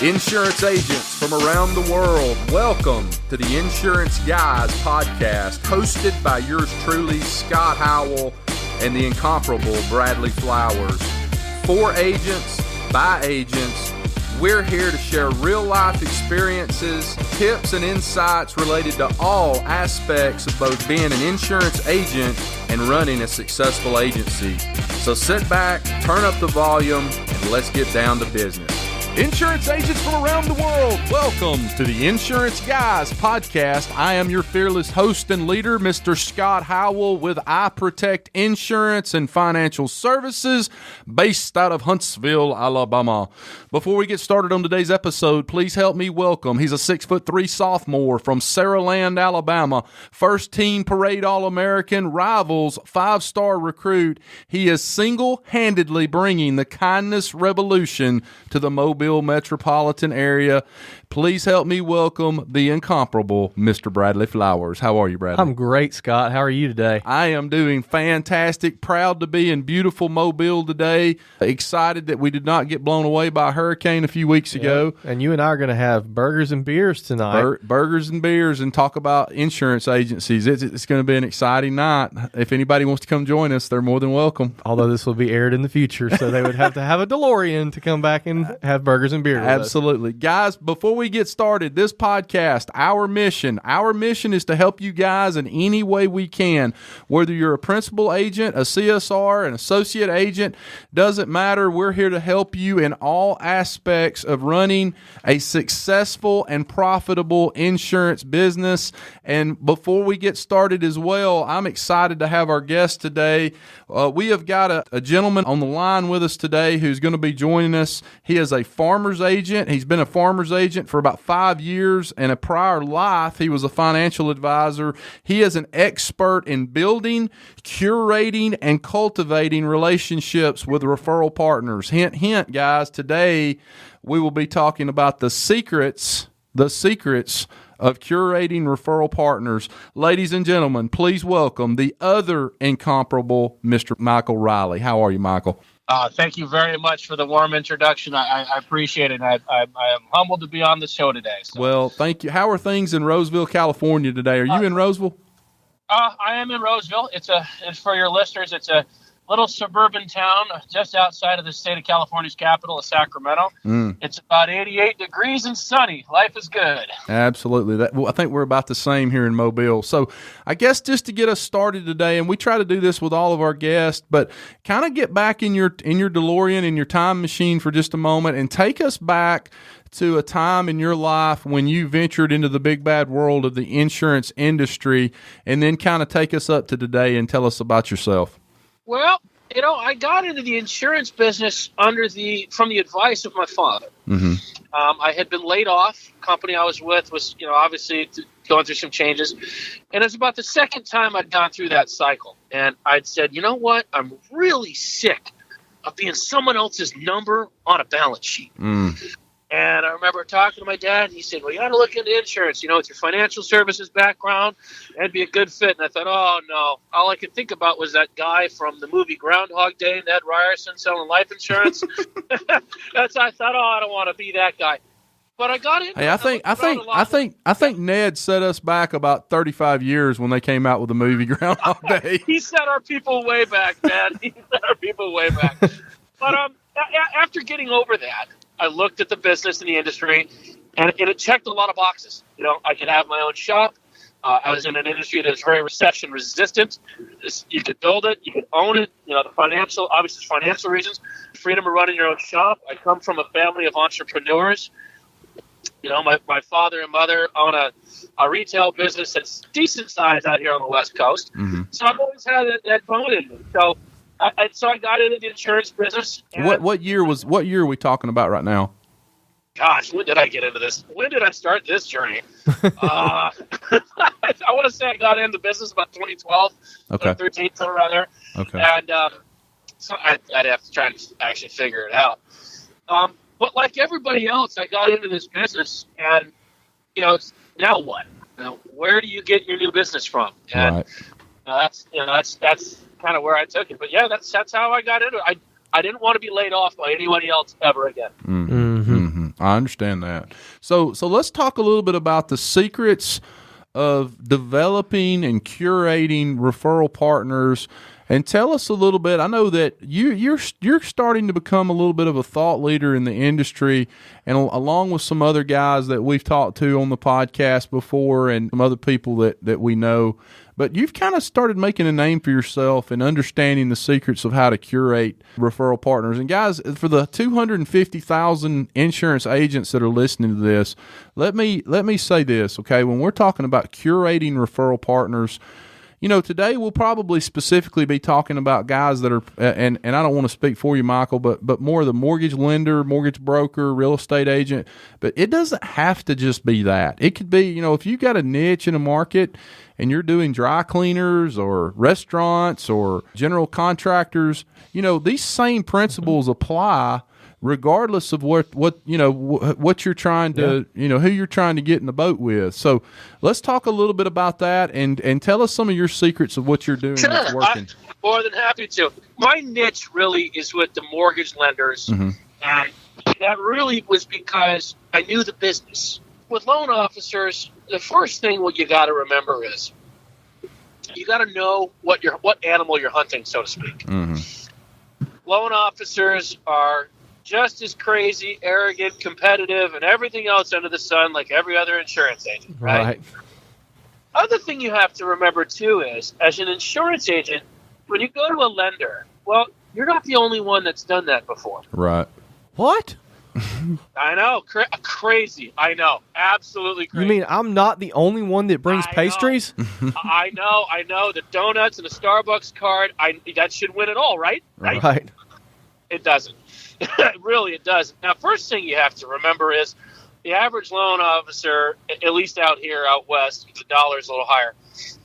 Insurance agents from around the world, welcome to the Insurance Guys podcast, hosted by yours truly, Scott Howell, and the incomparable Bradley Flowers. For agents, by agents, we're here to share real-life experiences, tips, and insights related to all aspects of both being an insurance agent and running a successful agency. So sit back, turn up the volume, and let's get down to business. Insurance agents from around the world, welcome to the Insurance Guys podcast. I am your fearless host and leader, Mr. Scott Howell with I Protect Insurance and Financial Services, based out of Huntsville, Alabama. Before we get started on today's episode, please help me welcome. He's a 6'3" sophomore from Saraland, Alabama, first team parade All-American, Rivals 5-star recruit. He is single-handedly bringing the kindness revolution to the Mobile metropolitan area. Please help me welcome the incomparable Mr. Bradley Flowers. How are you, Bradley? I'm great, Scott. How are you today? I am doing fantastic. Proud to be in beautiful Mobile today. Excited that we did not get blown away by a hurricane a few weeks ago. And you and I are going to have burgers and beers tonight. Burgers and beers and talk about insurance agencies. It's going to be an exciting night. If anybody wants to come join us, they're more than welcome. Although this will be aired in the future, so they would have to have a DeLorean to come back and have burgers and beer with Absolutely. us. Guys, before we get started, this podcast, our mission is to help you guys in any way we can. Whether you're a principal agent, a CSR, an associate agent, doesn't matter. We're here to help you in all aspects of running a successful and profitable insurance business. And before we get started as well, I'm excited to have our guest today. We have got a gentleman on the line with us today who's going to be joining us. He is a farmer's agent. He's been a farmer's agent for about 5 years. In a prior life, he was a financial advisor. He is an expert in building, curating, and cultivating relationships with referral partners. Hint, hint, guys, today we will be talking about the secrets of curating referral partners. Ladies and gentlemen, please welcome the other incomparable Mr. Michael Reilly. How are you, Michael? Thank you very much for the warm introduction. I appreciate it. I am humbled to be on the show today. So. Well, thank you. How are things in Roseville, California today? Are you in Roseville? I am in Roseville. It's for your listeners, it's a little suburban town just outside of the state of California's capital of Sacramento. It's about 88 degrees and sunny. Life is good. Absolutely. I think we're about the same here in Mobile. So I guess just to get us started today, and we try to do this with all of our guests, but kind of get back in your DeLorean, in your time machine for just a moment and take us back to a time in your life when you ventured into the big bad world of the insurance industry, and then kind of take us up to today and tell us about yourself. Well, I got into the insurance business from the advice of my father. Mm-hmm. I had been laid off. The company I was with was, obviously going through some changes. And it was about the second time I'd gone through that cycle. And I'd said, you know what? I'm really sick of being someone else's number on a balance sheet. And I remember talking to my dad, and he said, well, you got to look into insurance. With your financial services background, that'd be a good fit. And I thought, oh, no. All I could think about was that guy from the movie Groundhog Day, Ned Ryerson, selling life insurance. I thought, I don't want to be that guy. But I got in. Hey, I think Ned set us back about 35 years when they came out with the movie Groundhog Day. He set our people way back, man. But after getting over that, I looked at the business and the industry, and it checked a lot of boxes. I could have my own shop. I was in an industry that is very recession resistant. You could build it, you could own it. The financial reasons, freedom of running your own shop. I come from a family of entrepreneurs. My father and mother own a retail business that's decent size out here on the West Coast. Mm-hmm. So I've always had that bone in me. So I got into the insurance business. What year are we talking about right now? Gosh, when did I get into this? When did I start this journey? I want to say I got into business about 2012, 2013, somewhere around there. Okay. And so I'd have to try and actually figure it out. But like everybody else, I got into this business, and now what? Where do you get your new business from? And that's kind of where I took it. But yeah, that's how I got into it. I didn't want to be laid off by anybody else ever again. Mm-hmm. I understand that. So let's talk a little bit about the secrets of developing and curating referral partners, and tell us a little bit. I know that you're starting to become a little bit of a thought leader in the industry, and along with some other guys that we've talked to on the podcast before and some other people that we know. But you've kind of started making a name for yourself and understanding the secrets of how to curate referral partners. And guys, for the 250,000 insurance agents that are listening to this, let me say this, okay? When we're talking about curating referral partners, today we'll probably specifically be talking about guys that are, and I don't want to speak for you, Michael, but more the mortgage lender, mortgage broker, real estate agent. But it doesn't have to just be that. It could be, if you've got a niche in a market and you're doing dry cleaners or restaurants or general contractors, these same principles apply regardless of what you're trying to, who you're trying to get in the boat with. So let's talk a little bit about that and tell us some of your secrets of what you're doing that's working. I'm more than happy to. My niche really is with the mortgage lenders, and that really was because I knew the business. With loan officers, the first thing what you got to remember is you got to know what animal you're hunting, so to speak. Loan officers are just as crazy, arrogant, competitive, and everything else under the sun like every other insurance agent, right? Other thing you have to remember, too, is as an insurance agent, when you go to a lender, well, you're not the only one that's done that before. Right. What? I know. Crazy. I know. Absolutely crazy. You mean I'm not the only one that brings pastries? I know. The donuts and the Starbucks card, that should win it all, right? Right. It doesn't. Really, it does. Now, first thing you have to remember is the average loan officer, at least out west, the dollar's a little higher.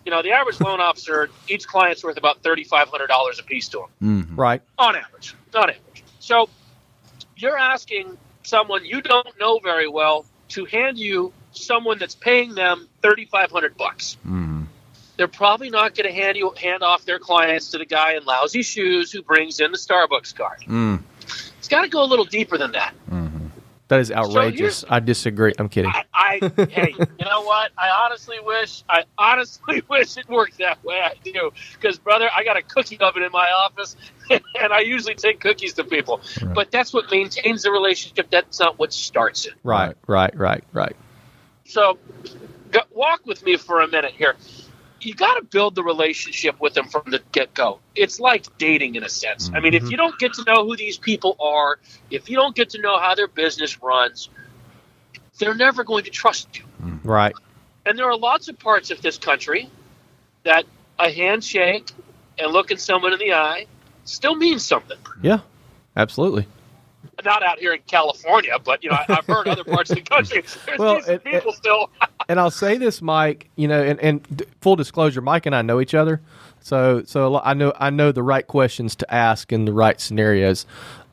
The average loan officer, each client's worth about $3,500 a piece to them. Right. On average. So you're asking someone you don't know very well to hand you someone that's paying them $3,500. They're probably not going to hand off their clients to the guy in lousy shoes who brings in the Starbucks card. It's got to go a little deeper than that. That is outrageous. I disagree. I'm kidding. Hey, you know what? I honestly wish it worked that way. I do. Because, brother, I got a cookie oven in my office, and I usually take cookies to people. Right. But that's what maintains the relationship. That's not what starts it. Right. So walk with me for a minute here. You got to build the relationship with them from the get-go. It's like dating in a sense. I mean, if you don't get to know who these people are, if you don't get to know how their business runs, they're never going to trust you. Right. And there are lots of parts of this country that a handshake and looking someone in the eye still means something. Yeah, absolutely. Not out here in California, but I've heard other parts of the country. There's people still. And I'll say this, Mike. And full disclosure, Mike and I know each other, so I know the right questions to ask in the right scenarios.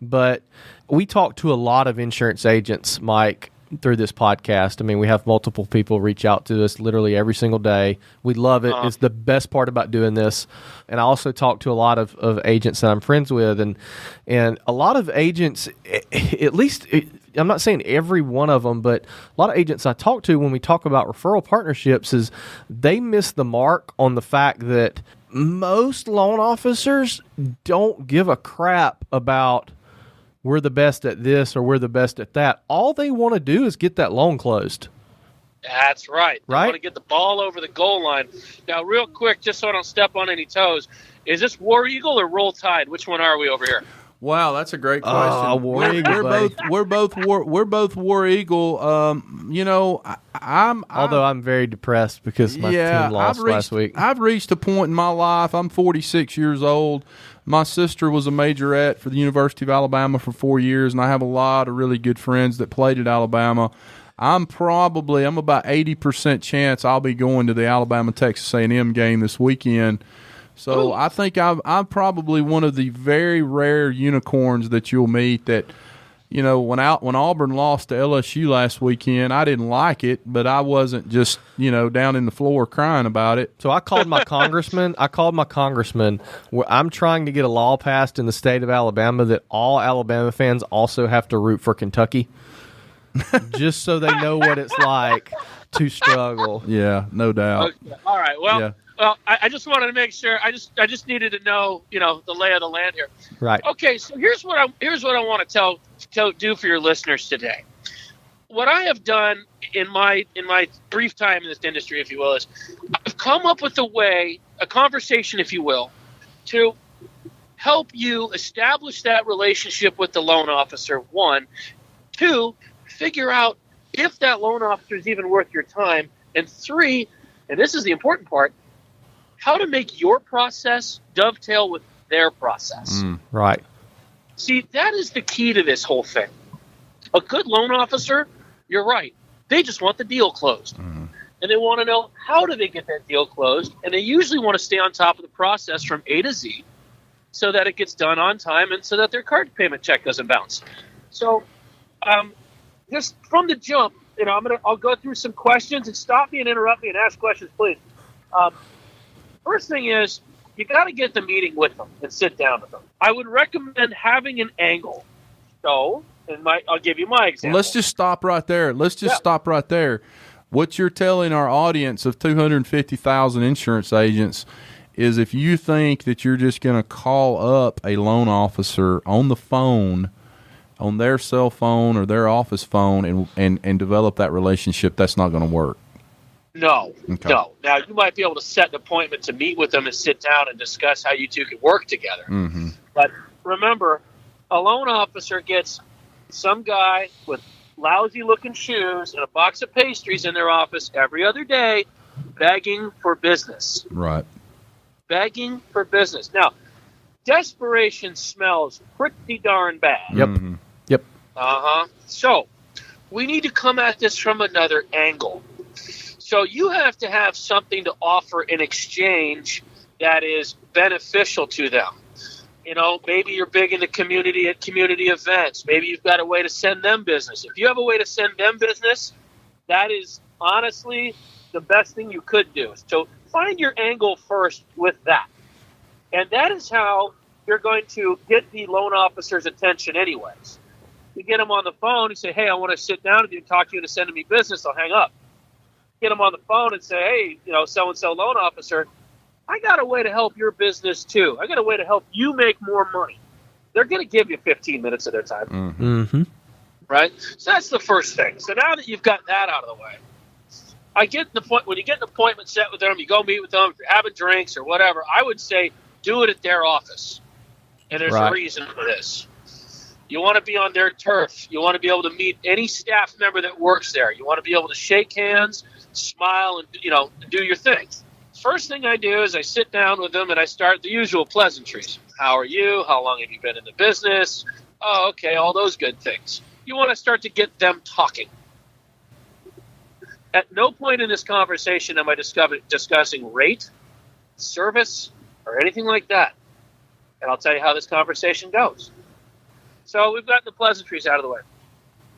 But we talk to a lot of insurance agents, Mike, through this podcast. I mean, we have multiple people reach out to us literally every single day. We love it. It's the best part about doing this. And I also talk to a lot of agents that I'm friends with, and a lot of agents, at least I'm not saying every one of them, but a lot of agents I talk to when we talk about referral partnerships is they miss the mark on the fact that most loan officers don't give a crap about we're the best at this or we're the best at that. All they want to do is get that loan closed. That's right. They want to get the ball over the goal line. Now, real quick, just so I don't step on any toes, is this War Eagle or Roll Tide? Which one are we over here? Wow, that's a great question. War Eagle, we're both War Eagle. Although I'm very depressed because my team lost last week. I've reached a point in my life. I'm 46 years old. My sister was a majorette for the University of Alabama for 4 years, and I have a lot of really good friends that played at Alabama. I'm about 80% chance I'll be going to the Alabama-Texas A&M game this weekend. So I think I'm probably one of the very rare unicorns that you'll meet that, when Auburn lost to LSU last weekend, I didn't like it, but I wasn't just, down in the floor crying about it. So I called my congressman. I'm trying to get a law passed in the state of Alabama that all Alabama fans also have to root for Kentucky. just so they know what it's like to struggle. Yeah, no doubt. Okay. All right. Well, I just wanted to make sure. I just needed to know, the lay of the land here. Right. Okay. So here's what I want to do for your listeners today. What I have done in my brief time in this industry, if you will, is I've come up with a conversation, if you will, to help you establish that relationship with the loan officer. 1, 2, figure out if that loan officer is even worth your time, and 3, and this is the important part, how to make your process dovetail with their process. Right. See, that is the key to this whole thing. A good loan officer, you're right, they just want the deal closed. And they want to know, how do they get that deal closed? And they usually want to stay on top of the process from A to Z so that it gets done on time and so that their card payment check doesn't bounce. So just from the jump, I'll go through some questions, and stop me and interrupt me and ask questions, please. First thing is, you got to get the meeting with them and sit down with them. I would recommend having an angle. So, I'll give you my example. Let's just stop right there. Stop right there. What you're telling our audience of 250,000 insurance agents is, if you think that you're just going to call up a loan officer on the phone, on their cell phone or their office phone, and develop that relationship, that's not going to work. No, Okay. no. Now, you might be able to set an appointment to meet with them and sit down and discuss how you two can work together. Mm-hmm. But remember, a loan officer gets some guy with lousy-looking shoes and a box of pastries in their office every other day, begging for business. Right. Begging for business. Now, desperation smells pretty darn bad. Yep. Mm-hmm. Yep. So, we need to come at this from another angle. So you have to have something to offer in exchange that is beneficial to them. Maybe you're big in the community at community events. Maybe you've got a way to send them business. If you have a way to send them business, that is honestly the best thing you could do. So find your angle first with that. And that is how you're going to get the loan officer's attention anyways. You get them on the phone and say, hey, I want to sit down with you and talk to you to send me business. I'll hang up. Get them on the phone and say, hey, so-and-so loan officer, I got a way to help your business too. I got a way to help you make more money. They're going to give you 15 minutes of their time. Mm-hmm. Right? So that's the first thing. So now that you've got that out of the way, when you get an appointment set with them, you go meet with them, if you're having drinks or whatever, I would say do it at their office. And there's a reason for this. You want to be on their turf. You want to be able to meet any staff member that works there. You want to be able to shake hands, smile, and do your thing. First thing I do is I sit down with them and I start the usual pleasantries. How are you? How long have you been in the business? Oh, okay, all those good things. You want to start to get them talking. At no point in this conversation am I discussing rate, service, or anything like that. And I'll tell you how this conversation goes. So we've got the pleasantries out of the way.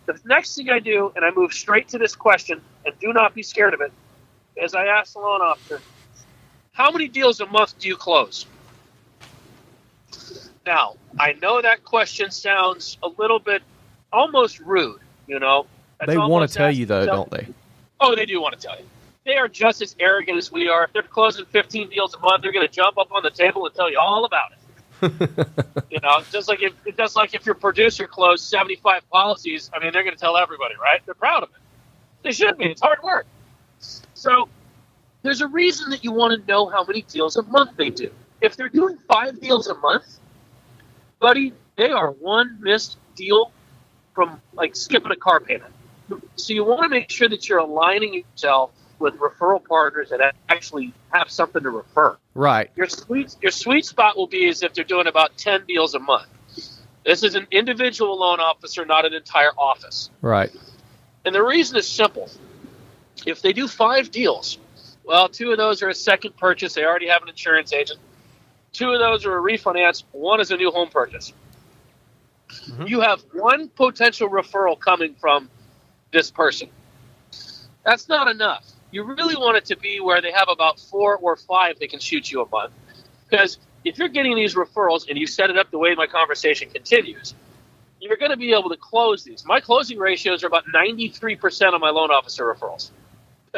The next thing I do, and I move straight to this question, and do not be scared of it, is I ask the loan officer, how many deals a month do you close? Now, I know that question sounds a little bit almost rude, They want to tell you, though, don't they? Oh, they do want to tell you. They are just as arrogant as we are. If they're closing 15 deals a month, they're going to jump up on the table and tell you all about it. Just like if your producer closed 75 policies, they're going to tell everybody, right? They're proud of it. They should be. It's hard work. So there's a reason that you want to know how many deals a month they do. If they're doing 5 deals a month, buddy, they are one missed deal from skipping a car payment. So you want to make sure that you're aligning yourself with referral partners that actually have something to refer. Right. Your sweet spot will be as if they're doing about 10 deals a month. This is an individual loan officer, not an entire office. Right. And the reason is simple. If they do 5 deals, well, 2 of those are a second purchase. They already have an insurance agent. 2 of those are a refinance. 1 is a new home purchase. Mm-hmm. You have 1 potential referral coming from this person. That's not enough. You really want it to be where they have about 4 or 5 they can shoot you a month. Because if you're getting these referrals and you set it up the way my conversation continues, you're going to be able to close these. My closing ratios are about 93% of my loan officer referrals.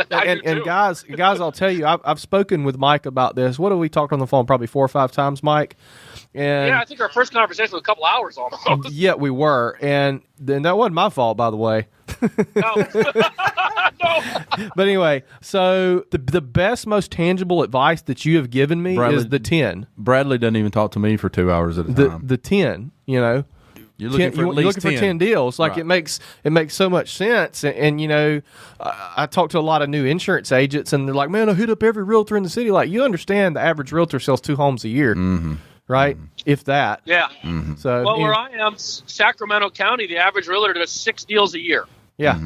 And guys, I'll tell you, I've spoken with Mike about this. What have we talked on the phone? Probably 4 or 5 times, Mike. And yeah, I think our first conversation was a couple hours almost. Yeah, we were, and then that wasn't my fault, by the way. No. No. But anyway, so the best, most tangible advice that you have given me is the 10. Bradley doesn't even talk to me for 2 hours at a time. The 10, you know. You're looking for at least 10. For 10 deals. Like, right. it makes so much sense. And you know, I talk to a lot of new insurance agents, and they're like, man, I hit up every realtor in the city. Like, you understand the average realtor sells 2 homes a year, right? If that. Yeah. So, well, where I am, Sacramento County, the average realtor does 6 deals a year. Yeah.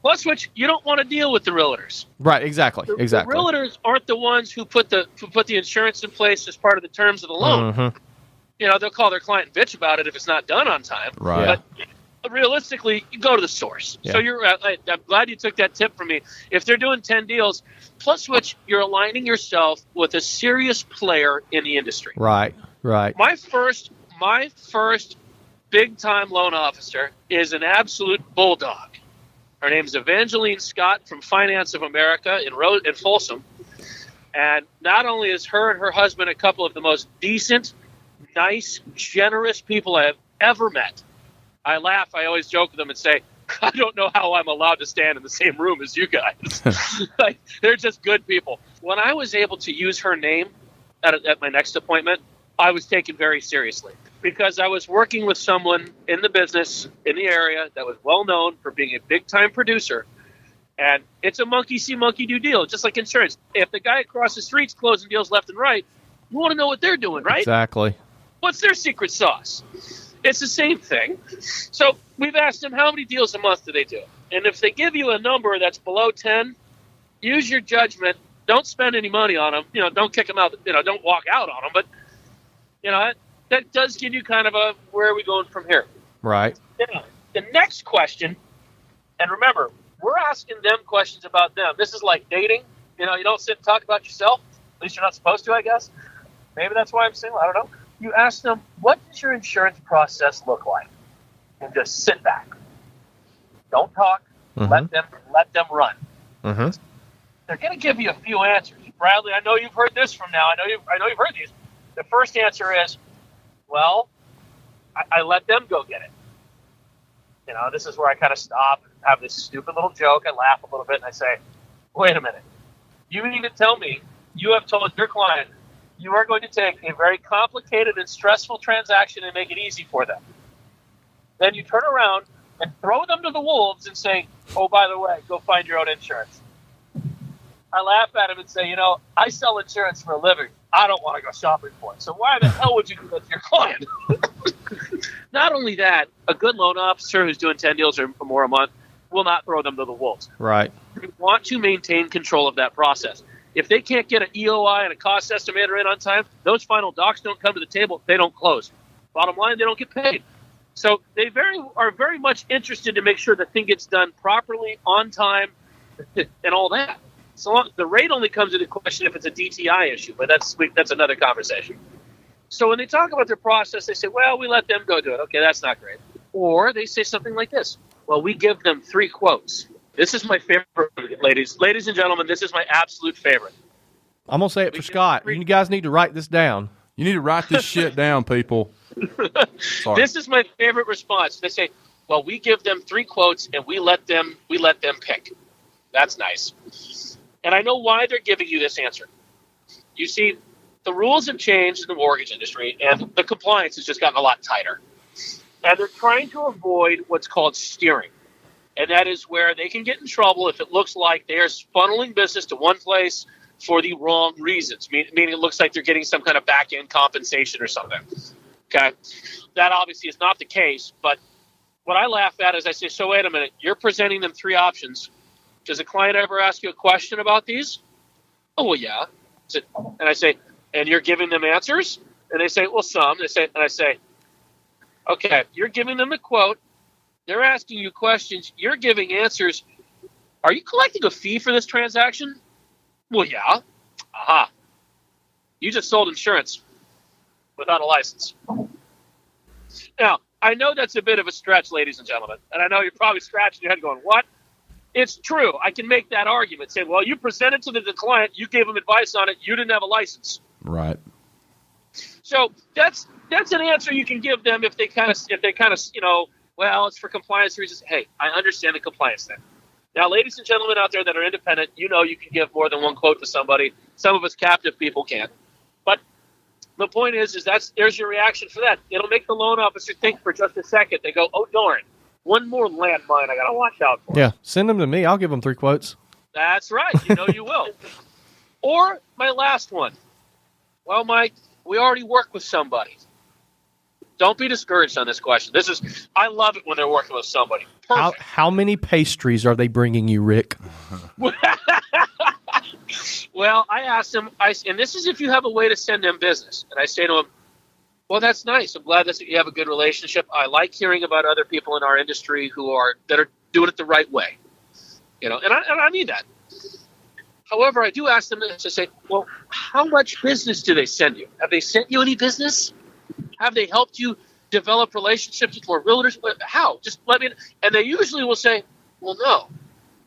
Plus, which you don't want to deal with the realtors. Right. Exactly. The Exactly. realtors aren't the ones who put the insurance in place as part of the terms of the loan. You know, they'll call their client and bitch about it if it's not done on time. Right. But realistically, you go to the source. Yeah. So I'm glad you took that tip from me. If they're doing 10 deals, plus which you're aligning yourself with a serious player in the industry. Right. Right. My first big time loan officer is an absolute bulldog. Her name's Evangeline Scott from Finance of America in Folsom. And not only is her and her husband a couple of the most decent, nice, generous people I have ever met. I laugh. I always joke with them and say, I don't know how I'm allowed to stand in the same room as you guys. Like, they're just good people. When I was able to use her name at my next appointment, I was taken very seriously because I was working with someone in the business, in the area, that was well known for being a big-time producer. And it's a monkey see, monkey do deal, just like insurance. If the guy across the street's closing deals left and right, you want to know what they're doing, right? Exactly. What's their secret sauce? It's the same thing. So we've asked them, how many deals a month do they do? And if they give you a number that's below 10, use your judgment. Don't spend any money on them. You know, don't kick them out. You know, don't walk out on them. But, you know, that does give you kind of a, where are we going from here? Right. Yeah. The next question, and remember, we're asking them questions about them. This is like dating. You know, you don't sit and talk about yourself. At least you're not supposed to, I guess. Maybe that's why I'm single. I don't know. You ask them, what does your insurance process look like? And just sit back. Don't talk. Let them run. They're going to give you a few answers. Bradley, I know you've heard this from now. I know you've heard these. The first answer is, well, I let them go get it. You know, this is where I kind of stop and have this stupid little joke. I laugh a little bit and I say, wait a minute. You mean to tell me you have told your client you are going to take a very complicated and stressful transaction and make it easy for them. Then you turn around and throw them to the wolves and say, oh, by the way, go find your own insurance. I laugh at him and say, you know, I sell insurance for a living. I don't want to go shopping for it. So why the hell would you do that to your client? Not only that, a good loan officer who's doing 10 deals or more a month will not throw them to the wolves. Right. You want to maintain control of that process. If they can't get an EOI and a cost estimator in on time, those final docs don't come to the table. They don't close. Bottom line, they don't get paid. So they are very much interested to make sure the thing gets done properly, on time, and all that. So the rate only comes into question if it's a DTI issue, but that's another conversation. So when they talk about their process, they say, well, we let them go do it. Okay, that's not great. Or they say something like this. Well, we give them 3 quotes. This is my favorite, ladies. Ladies and gentlemen, this is my absolute favorite. I'm going to say it for Scott. You guys need to write this down. You need to write this shit down, people. Sorry. This is my favorite response. They say, well, we give them 3 quotes and we let them pick. That's nice. And I know why they're giving you this answer. You see, the rules have changed in the mortgage industry and the compliance has just gotten a lot tighter. And they're trying to avoid what's called steering. And that is where they can get in trouble if it looks like they're funneling business to one place for the wrong reasons, meaning it looks like they're getting some kind of back-end compensation or something. Okay? That obviously is not the case, but what I laugh at is I say, so wait a minute, you're presenting them 3 options. Does a client ever ask you a question about these? Oh, well, yeah. And I say, and you're giving them answers? And they say, well, some. And I say, okay, you're giving them a quote. They're asking you questions. You're giving answers. Are you collecting a fee for this transaction? Well, yeah. Aha. You just sold insurance without a license. Now, I know that's a bit of a stretch, ladies and gentlemen, and I know you're probably scratching your head going, what? It's true. I can make that argument. Say, well, you presented to the client, you gave them advice on it, you didn't have a license. Right. So that's an answer you can give them if they kind of well, it's for compliance reasons. Hey, I understand the compliance thing. Now, ladies and gentlemen out there that are independent, you can give more than one quote to somebody. Some of us captive people can't. But the point is there's your reaction for that. It'll make the loan officer think for just a second. They go, oh, darn, one more landmine I got to watch out for. Yeah, send them to me. I'll give them 3 quotes. That's right. You will. Or my last one. Well, Mike, we already work with somebody. Don't be discouraged on this question. I love it when they're working with somebody. Perfect. How many pastries are they bringing you, Rick? Well, I asked them, and this is if you have a way to send them business. And I say to them, well, that's nice. I'm glad that you have a good relationship. I like hearing about other people in our industry that are doing it the right way. And I mean that. However, I do ask them to say, well, how much business do they send you? Have they sent you any business? Have they helped you develop relationships with more realtors? How? Just let me. And they usually will say, well, no.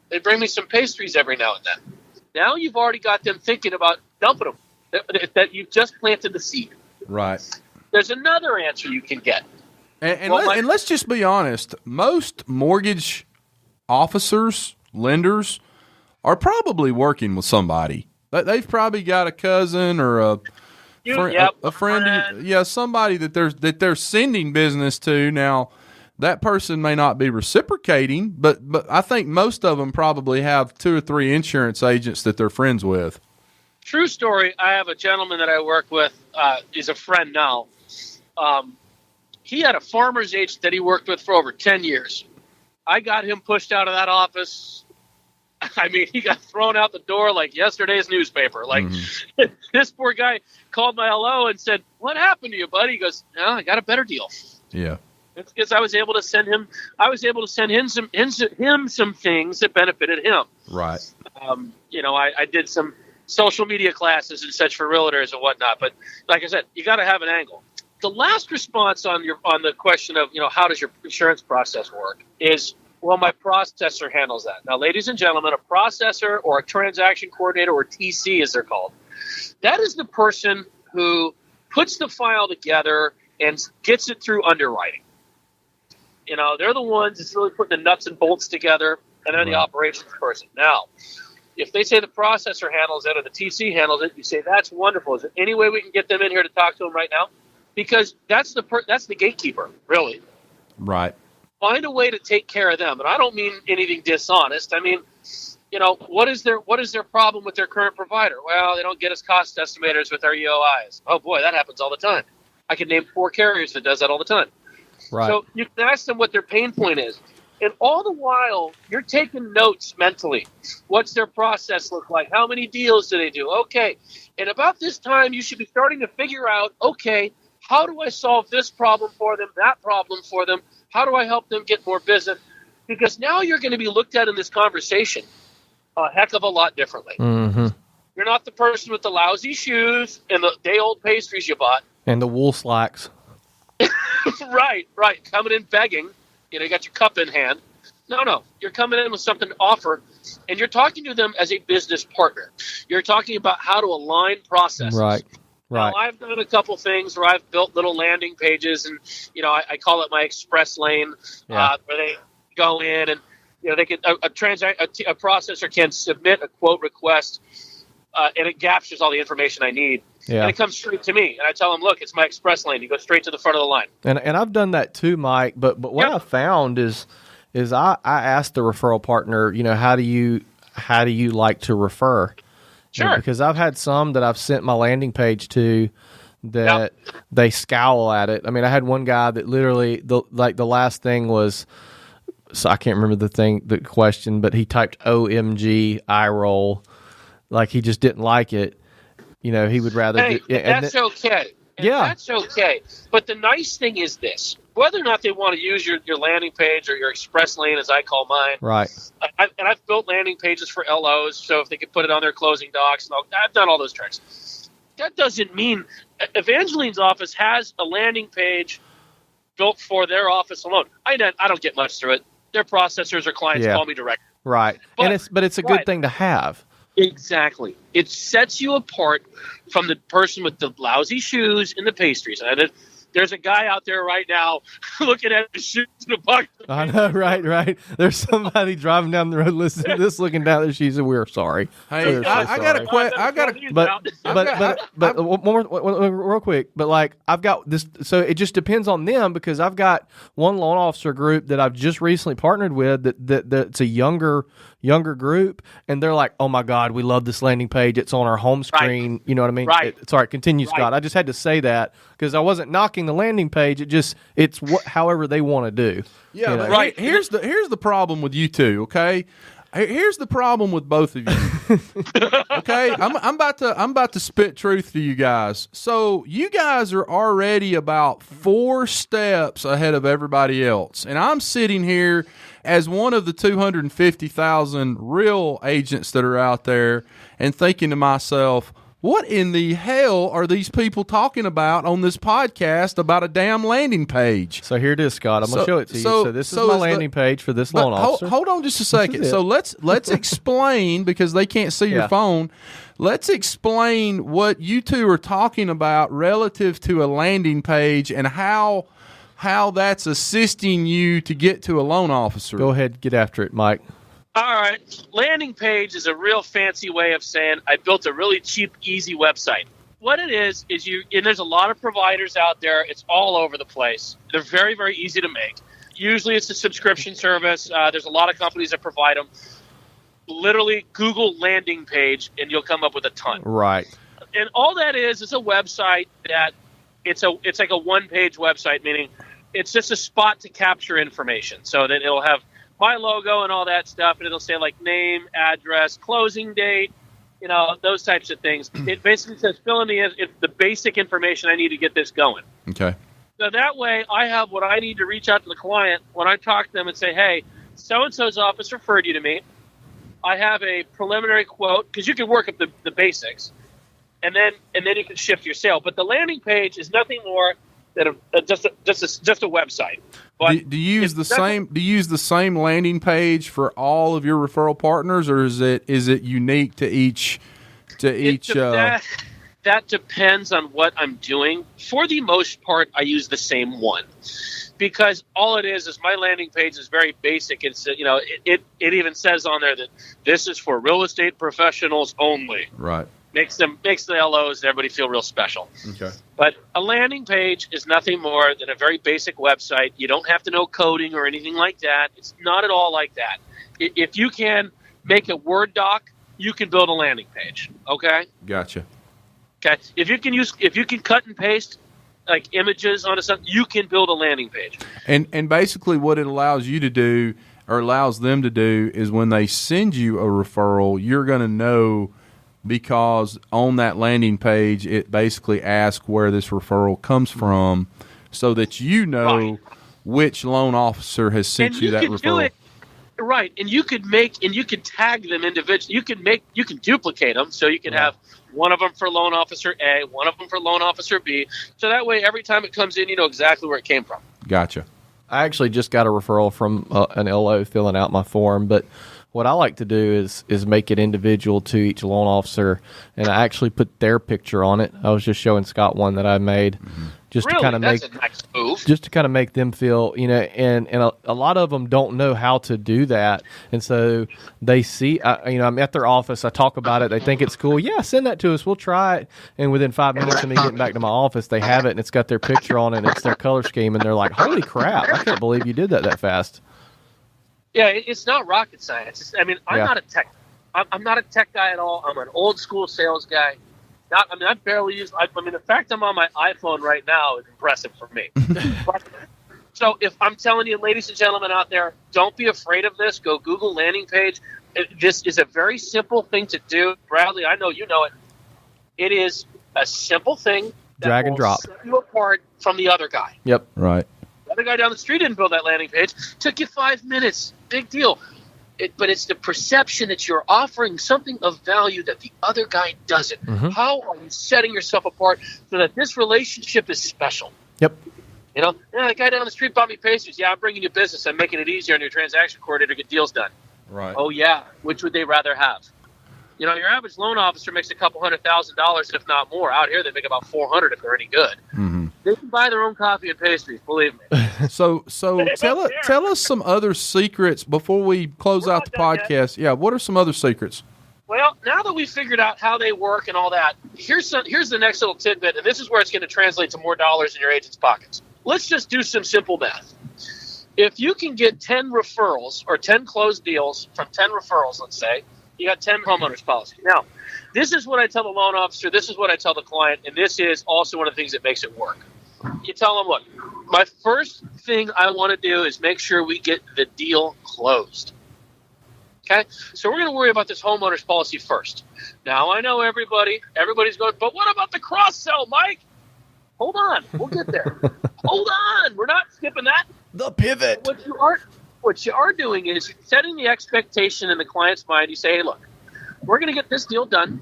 They bring me some pastries every now and then. Now you've already got them thinking about dumping them, that you've just planted the seed. Right. There's another answer you can get. And let's just be honest. Most mortgage officers, lenders, are probably working with somebody. They've probably got a cousin or a friend. Somebody that they're sending business to. Now, that person may not be reciprocating, but I think most of them probably have 2 or 3 insurance agents that they're friends with. True story. I have a gentleman that I work with. He's a friend now. He had a farmer's agent that he worked with for over 10 years. I got him pushed out of that office. I mean, he got thrown out the door like yesterday's newspaper. Like, This poor guy called my LO and said, what happened to you, buddy? He goes, no, I got a better deal. Yeah. It's because I was able to send him some things that benefited him. Right. I did some social media classes and such for realtors and whatnot. But like I said, you got to have an angle. The last response on the question of, how does your insurance process work is, well, my processor handles that. Now, ladies and gentlemen, a processor or a transaction coordinator, or TC as they're called, that is the person who puts the file together and gets it through underwriting. They're the ones that's really putting the nuts and bolts together, and they're the operations person. Now, if they say the processor handles it or the TC handles it, you say, that's wonderful. Is there any way we can get them in here to talk to them right now? Because that's the gatekeeper, really. Right. Find a way to take care of them. And I don't mean anything dishonest. I mean, what is their problem with their current provider? Well, they don't get us cost estimators with our EOIs. Oh, boy, that happens all the time. I can name 4 carriers that does that all the time. Right. So you can ask them what their pain point is. And all the while, you're taking notes mentally. What's their process look like? How many deals do they do? Okay. And about this time, you should be starting to figure out, okay, how do I solve this problem for them, that problem for them? How do I help them get more business? Because now you're going to be looked at in this conversation a heck of a lot differently. Mm-hmm. You're not the person with the lousy shoes and the day-old pastries you bought. And the wool slacks. Right. Coming in begging. You got your cup in hand. No. You're coming in with something to offer, and you're talking to them as a business partner. You're talking about how to align processes. Right. Now, I've done a couple things where I've built little landing pages, and I call it my express lane, where they go in and they can a processor can submit a quote request, and it captures all the information I need. Yeah. And it comes straight to me, and I tell them, look, it's my express lane. You go straight to the front of the line. And I've done that too, Mike. But what I found is I asked the referral partner, how do you like to refer? Sure. Because I've had some that I've sent my landing page to that they scowl at it. I mean, I had one guy that literally the last thing was, so I can't remember the question, but he typed OMG eye roll, like he just didn't like it. He would rather. Hey, that's okay. That's okay. But the nice thing is this: whether or not they want to use your landing page or your express lane, as I call mine, right? I've built landing pages for LOs, so if they could put it on their closing docs, and I've done all those tricks. That doesn't mean Evangeline's office has a landing page built for their office alone. I don't get much through it. Their processors or clients call me directly. Right. But it's a good thing to have. Exactly. It sets you apart from the person with the lousy shoes and the pastries. And there's a guy out there right now looking at the shoes in a bucket. I know, right. There's somebody driving down the road listening to this, looking down at the shoes, and we're sorry. Hey, I got a question. But one more, real quick. But like, I've got this, so it just depends on them, because I've got one loan officer group that I've just recently partnered with that's a younger group, and they're like, "Oh my God, we love this landing page. It's on our home screen." Right. You know what I mean? Right. Sorry, continue, Scott. I just had to say that because I wasn't knocking the landing page. It's however they want to do. Yeah, you know? Right. Here's the problem with you two. Okay, here's the problem with both of you. Okay, I'm about to spit truth to you guys. So you guys are already about 4 steps ahead of everybody else, and I'm sitting here as one of the 250,000 real agents that are out there and thinking to myself, what in the hell are these people talking about on this podcast about a damn landing page? So here it is, Scott. I'm going to show it to you. So this is my landing page for this loan officer. Hold on just a second. So let's explain, because they can't see your phone. Let's explain what you two are talking about relative to a landing page and how that's assisting you to get to a loan officer. Go ahead, get after it, Mike. All right. Landing page is a real fancy way of saying I built a really cheap, easy website. What it is and there's a lot of providers out there. It's all over the place. They're very, very easy to make. Usually it's a subscription service. There's a lot of companies that provide them. Literally Google landing page and you'll come up with a ton. Right. And all that is a website that it's like a one-page website, meaning it's just a spot to capture information, so that it'll have my logo and all that stuff, and it'll say like name, address, closing date, those types of things. It basically says fill in the basic information I need to get this going. Okay. So that way I have what I need to reach out to the client when I talk to them and say, hey, so-and-so's office referred you to me. I have a preliminary quote, because you can work up the basics, and then you can shift your sale. But the landing page is nothing more than just a website. But do you use the same landing page for all of your referral partners, or is it unique to each? That depends on what I'm doing. For the most part, I use the same one, because all it is my landing page is very basic. It's it even says on there that this is for real estate professionals only. Right. Makes the LOs and everybody feel real special. Okay. But a landing page is nothing more than a very basic website. You don't have to know coding or anything like that. It's not at all like that. If you can make a Word doc, you can build a landing page. Okay? Gotcha. Okay. If you can cut and paste like images onto something, you can build a landing page. And basically what it allows you to do, or allows them to do, is when they send you a referral, you're going to know, because on that landing page, it basically asks where this referral comes from, so that you know which loan officer has sent you that referral. Right, and you could tag them individually. You can duplicate them, so you can have one of them for loan officer A, one of them for loan officer B. So that way, every time it comes in, you know exactly where it came from. Gotcha. I actually just got a referral from an LO filling out my form, but what I like to do is make it individual to each loan officer, and I actually put their picture on it. I was just showing Scott one that I made, just to kind of make, a nice move. Just to kind of make them feel, and a lot of them don't know how to do that, and so they see, I'm at their office, I talk about it, they think it's cool. Yeah, send that to us, we'll try it, and within 5 minutes of me getting back to my office, they have it, and it's got their picture on it, and it's their color scheme, and they're like, "Holy crap! I can't believe you did that fast." Yeah, it's not rocket science. I'm not a tech. I'm not a tech guy at all. I'm an old school sales guy. I barely use. The fact I'm on my iPhone right now is impressive for me. So if I'm telling you, ladies and gentlemen out there, don't be afraid of this. Go Google landing page. This is a very simple thing to do. Bradley, I know you know it. It is a simple thing that drag and drop, set you apart from the other guy. Yep. Right. The other guy down the street didn't build that landing page. Took you 5 minutes. Big deal. But it's the perception that you're offering something of value that the other guy doesn't. Mm-hmm. How are you setting yourself apart so that this relationship is special? Yep. You know, yeah, the guy down the street bought me pastries. Yeah, I'm bringing you business. I'm making it easier on your transaction coordinator to get deals done. Right. Oh, yeah. Which would they rather have? You know, your average loan officer makes a couple $100,000, if not more. Out here, they make about $400 if they're any good. Mm-hmm. They can buy their own coffee and pastries, believe me. So tell us some other secrets before we close out the podcast. Yeah, what are some other secrets? Well, now that we've figured out how they work and all that, here's the next little tidbit, and this is where it's going to translate to more dollars in your agent's pockets. Let's just do some simple math. If you can get 10 referrals or 10 closed deals from 10 referrals, let's say, you got 10 homeowners policies. Now, this is what I tell the loan officer, this is what I tell the client, and this is also one of the things that makes it work. You tell them, look, my first thing I want to do is make sure we get the deal closed. Okay? So we're going to worry about this homeowner's policy first. Now, I know everybody's going, but what about the cross-sell, Mike? Hold on. We'll get there. Hold on. We're not skipping that. The pivot. What you are doing is setting the expectation in the client's mind. You say, hey, look, we're going to get this deal done.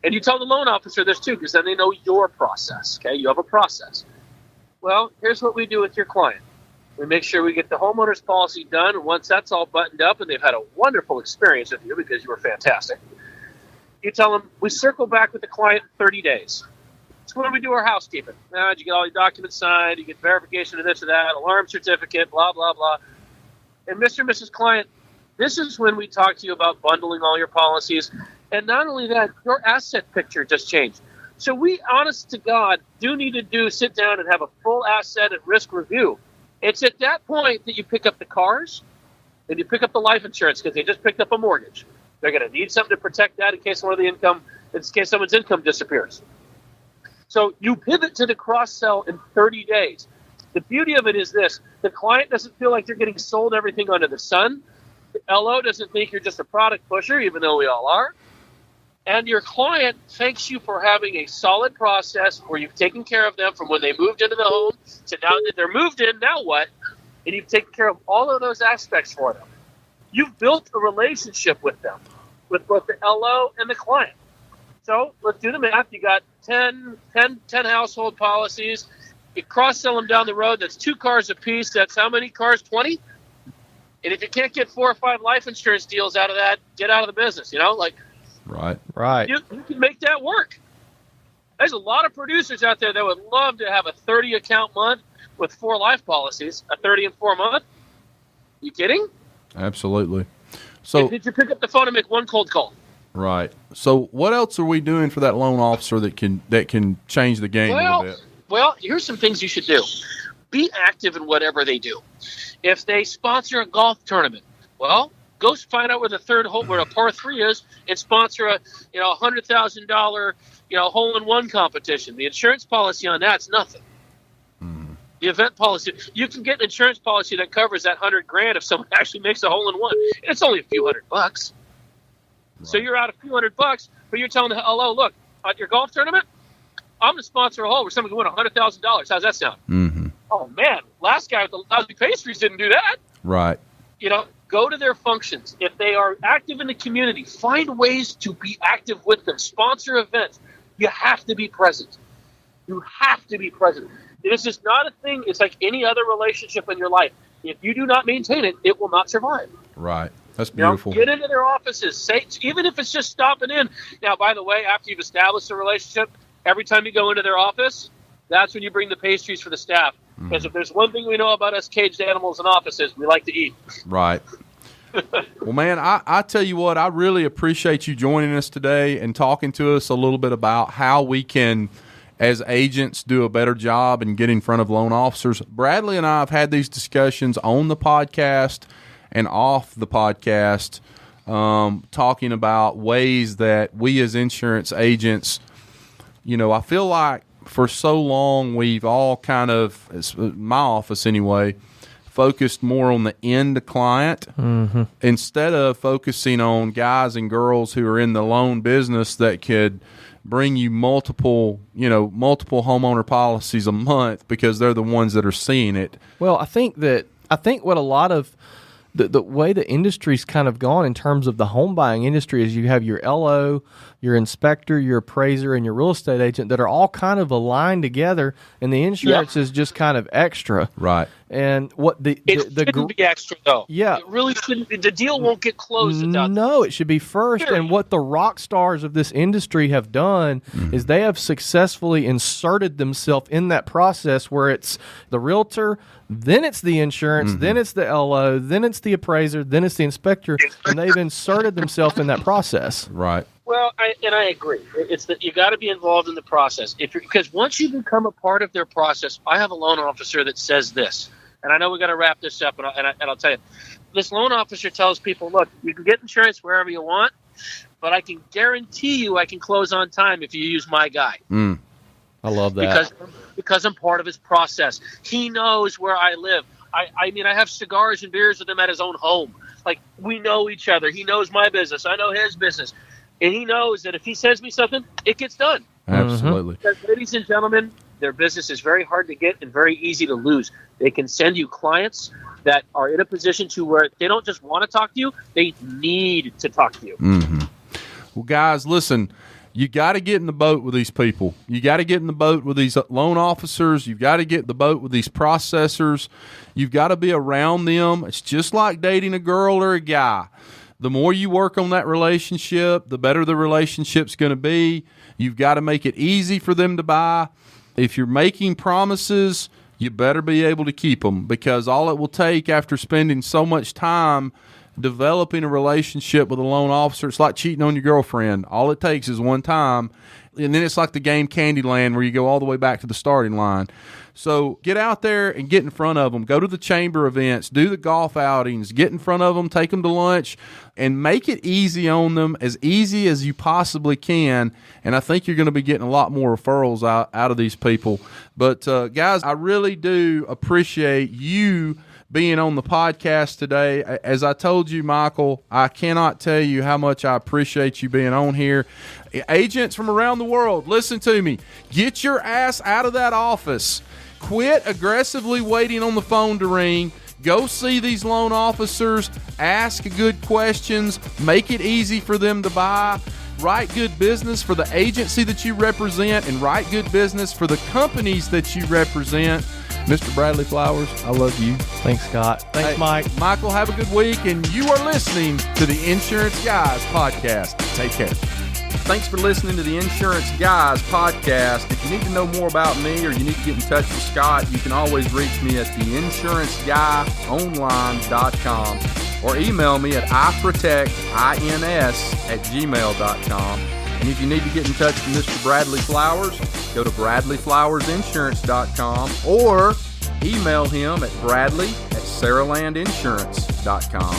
And you tell the loan officer this too, because then they know your process. Okay? You have a process. Well, here's what we do with your client. We make sure we get the homeowner's policy done. And once that's all buttoned up and they've had a wonderful experience with you because you were fantastic, you tell them we circle back with the client in 30 days. That's when we do our housekeeping. Now, you get all your documents signed, you get verification of this or that, alarm certificate, blah, blah, blah. And Mr. and Mrs. Client, this is when we talk to you about bundling all your policies. And not only that, your asset picture just changed. So we, honest to God, do need to sit down and have a full asset and risk review. It's at that point that you pick up the cars and you pick up the life insurance because they just picked up a mortgage. They're going to need something to protect that in case someone's income disappears. So you pivot to the cross-sell in 30 days. The beauty of it is this. The client doesn't feel like they're getting sold everything under the sun. The LO doesn't think you're just a product pusher, even though we all are. And your client thanks you for having a solid process where you've taken care of them from when they moved into the home to now that they're moved in, now what? And you've taken care of all of those aspects for them. You've built a relationship with them, with both the LO and the client. So let's do the math. You got 10 household policies. You cross-sell them down the road. That's 2 cars a piece. That's how many cars? 20? And if you can't get 4 or 5 life insurance deals out of that, get out of the business, Right. You can make that work. There's a lot of producers out there that would love to have a 30-account month with 4 life policies, a 30 and 4 month. You kidding? Absolutely. So did you pick up the phone and make one cold call? Right. So what else are we doing for that loan officer that can change the game a little bit? Well, here's some things you should do. Be active in whatever they do. If they sponsor a golf tournament, well, go find out where the third hole, where a par 3 is, and sponsor a $100,000 hole-in-one competition. The insurance policy on that's nothing. Mm. The event policy, you can get an insurance policy that covers that $100,000 if someone actually makes a hole-in-one. And it's only a few $100. Right. So you're out a few $100, but you're telling the LO, look, at your golf tournament, I'm going to sponsor a hole where someone can win $100,000. How's that sound? Mm-hmm. Oh, man, last guy with the lousy pastries didn't do that. Right. Go to their functions. If they are active in the community, find ways to be active with them. Sponsor events. You have to be present. You have to be present. This is not a thing. It's like any other relationship in your life. If you do not maintain it, it will not survive. Right. That's beautiful. Get into their offices. Say, even if it's just stopping in. Now, by the way, after you've established a relationship, every time you go into their office, that's when you bring the pastries for the staff. Because if there's one thing we know about us caged animals in offices, we like to eat. Right. Well, man, I tell you what, I really appreciate you joining us today and talking to us a little bit about how we can, as agents, do a better job and get in front of loan officers. Bradley and I have had these discussions on the podcast and off the podcast, talking about ways that we as insurance agents, I feel like for so long we've all kind of, my office anyway, focused more on the end client instead of focusing on guys and girls who are in the loan business that could bring you multiple homeowner policies a month because they're the ones that are seeing it. Well, I think what a lot of the way the industry's kind of gone in terms of the home buying industry is you have your LO your inspector, your appraiser, and your real estate agent that are all kind of aligned together, and the insurance is just kind of extra. Right. And what It shouldn't be extra, though. Yeah. It really shouldn't be. The deal won't get closed without No, it should be first. Sure. And what the rock stars of this industry have done is they have successfully inserted themselves in that process where it's the realtor, then it's the insurance, then it's the LO, then it's the appraiser, then it's the inspector, and they've inserted themselves in that process. Right. Well, I agree. It's that you got to be involved in the process. Because once you become a part of their process, I have a loan officer that says this, and I know we got to wrap this up, and I'll tell you, this loan officer tells people, look, you can get insurance wherever you want, but I can guarantee you I can close on time if you use my guy. I love that. Because I'm part of his process. He knows where I live. I mean, I have cigars and beers with him at his own home. Like, we know each other. He knows my business. I know his business. And he knows that if he sends me something, it gets done. Absolutely. Because, ladies and gentlemen, their business is very hard to get and very easy to lose. They can send you clients that are in a position to where they don't just want to talk to you, they need to talk to you. Well, guys, listen, you got to get in the boat with these people. You got to get in the boat with these loan officers. You've got to get in the boat with these processors. You've got to be around them. It's just like dating a girl or a guy. The more you work on that relationship, the better the relationship's going to be. You've got to make it easy for them to buy. If you're making promises, you better be able to keep them, because all it will take after spending so much time developing a relationship with a loan officer, it's like cheating on your girlfriend. All it takes is one time, and then it's like the game Candyland where you go all the way back to the starting line. So get out there and get in front of them. Go to the chamber events, do the golf outings, get in front of them, take them to lunch, and make it easy on them, as easy as you possibly can. And I think you're going to be getting a lot more referrals out of these people. But, guys, I really do appreciate you being on the podcast today. As I told you, Michael, I cannot tell you how much I appreciate you being on here. Agents from around the world, listen to me. Get your ass out of that office. Quit aggressively waiting on the phone to ring. Go see these loan officers. Ask good questions. Make it easy for them to buy. Write good business for the agency that you represent, and write good business for the companies that you represent. Mr. Bradley Flowers, I love you. Thanks, Scott. Thanks, Mike. Michael, have a good week, and you are listening to the Insurance Guys podcast. Take care. Thanks for listening to the Insurance Guys podcast. If you need to know more about me, or you need to get in touch with Scott, you can always reach me at theinsuranceguyonline.com or email me at iprotectins@gmail.com. And if you need to get in touch with Mr. Bradley Flowers, go to bradleyflowersinsurance.com or email him at bradley@saralandinsurance.com.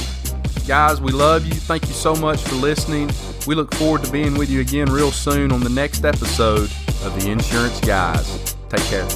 Guys, we love you. Thank you so much for listening. We look forward to being with you again real soon on the next episode of The Insurance Guys. Take care.